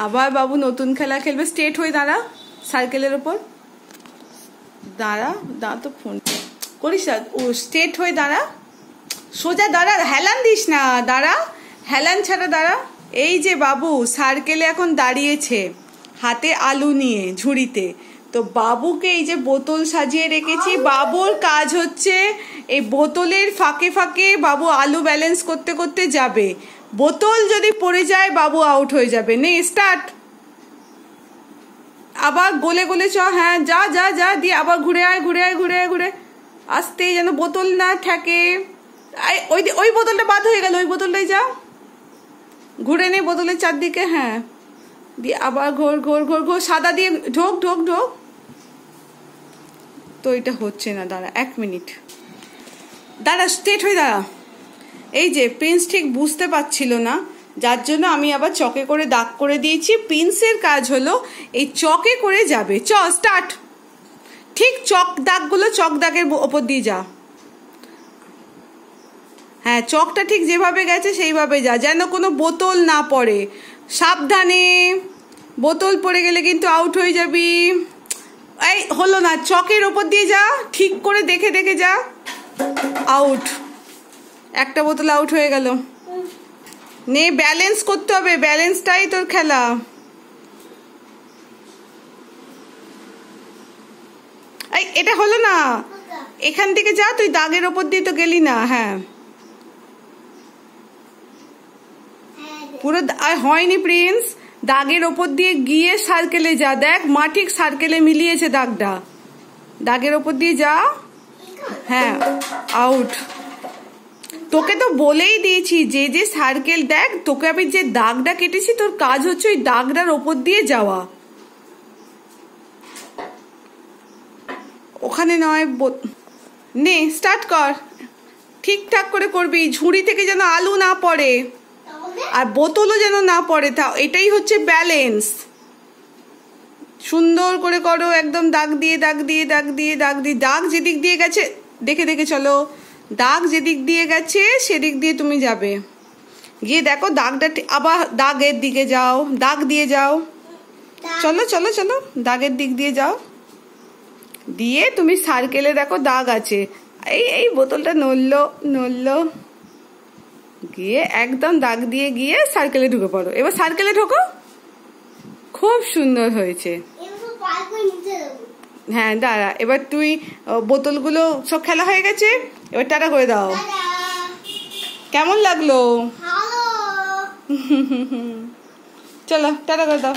আবার বাবু নতুন খেলা খেলবে। স্ট্রেট হয়ে দাঁড়া সার্কেলের ওপর, দাঁড়া তো ফোন করিস না। ও স্ট্রেট হয়ে দাঁড়া, সোজা দাঁড়া, হেলান দিস না, দাঁড়া, হেলান ছাড়া দাঁড়া। এই যে বাবু সার্কেলে এখন দাঁড়িয়েছে হাতে আলু নিয়ে ঝুড়িতে, তো বাবুকে এই যে বোতল সাজিয়ে রেখেছি, বাবুর কাজ হচ্ছে এই বোতলের ফাঁকে ফাঁকে বাবু আলু ব্যালেন্স করতে করতে যাবে। বোতল যদি পড়ে যায় বাবু আউট হয়ে যাবে। নে স্টার্ট, আবার গোলে গোলে চ, হ্যাঁ যা যা যা, দিয়ে আবার ঘুরে আয় ঘুরে আয় ঘুরে আয় ঘুরে আসতে, যেন বোতল না থাকে। ওই ওই বোতলটা বাদ হয়ে গেল, ওই বোতলটাই যা, ঘুরে নে বোতলের চারদিকে, হ্যাঁ দিয়ে আবার ঘোর ঘোর ঘোর ঘোর, সাদা দিয়ে ঢোক ঢোক ঢোক। তো এটা হচ্ছে না, দাঁড়া 1 মিনিট, দাঁড়া স্ট্রেট হয়ে দাঁড়া। এই যে প্রিন্স ঠিক বুঝতে পারছিল না, যার জন্য আমি আবার চকে করে দাগ করে দিয়েছি। প্রিন্সের কাজ হলো এই চকে করে যাবে। চ স্টার্ট, ঠিক চক দাগগুলো চক দাগের ওপর দিয়ে যা, হ্যাঁ চকটা ঠিক যেভাবে গেছে সেইভাবে যা, যেন কোনো বোতল না পড়ে। সাবধানে, বোতল পড়ে গেলে কিন্তু আউট হয়ে যাবি। এই হলো না, চকের ওপর দিয়ে যা, ঠিক করে দেখে দেখে যা, আউট। একটা বোতল আউট হয়ে গেল। নে ব্যালেন্স করতে হবে, ব্যালেন্সটাই তোর খেলা। এই এটা হলো না, এখান থেকে যা, তুই দাগের ওপর দিয়ে তো গেলি না, হ্যাঁ পুরো হয়নি প্রিন্স, দাগের ওপর দিয়ে গিয়ে সার্কেলে যা, দেখ মা ঠিক সার্কেলে মিলিয়েছে দাগটা, দাগের ওপর দিয়ে যা, হ্যাঁ আউট। তোকে তো বলেই দিয়েছি যে যে সার্কেল, দেখ তোকে আমি যে দাগটা কেটেছি, তোর কাজ হচ্ছে ওই দাগটার ওপর দিয়ে যাওয়া, ওখানে নয়। নে স্টার্ট কর, ঠিকঠাক করে করবি, ঝুড়ি থেকে যেন আলু না পড়ে আর বোতলও যেন না পড়ে, তা এটাই হচ্ছে ব্যালেন্স। সুন্দর করে করো, একদম দাগ দিয়ে দাগ দিয়ে দাগ দিয়ে দাগ দিয়ে, দাগ যেদিক দিয়ে গেছে দেখে দেখে চলো, দাগ যেদিক দিয়ে গেছে সেদিক দিয়ে তুমি যাবে, গিয়ে দেখো দাগটা, আবার দাগের দিকে যাও, দাগ দিয়ে যাও, চলো চলো চলো দাগের দিক দিয়ে যাও, দিয়ে তুমি সার্কেলে দেখো দাগ আছে, এই এই বোতলটা নড়লো নড়লো, গিয়ে একদম দাগ দিয়ে গিয়ে সার্কেলে ঢুকে পড়ো। এবার সার্কেলে ঢোকো, খুব সুন্দর হয়েছে। হ্যাঁ দাঁড়া, এবার তুই বোতলগুলো সব খেলা হয়ে গেছে, এবার টাটা করে দাও। কেমন লাগলো? চলো টাটা করে দাও।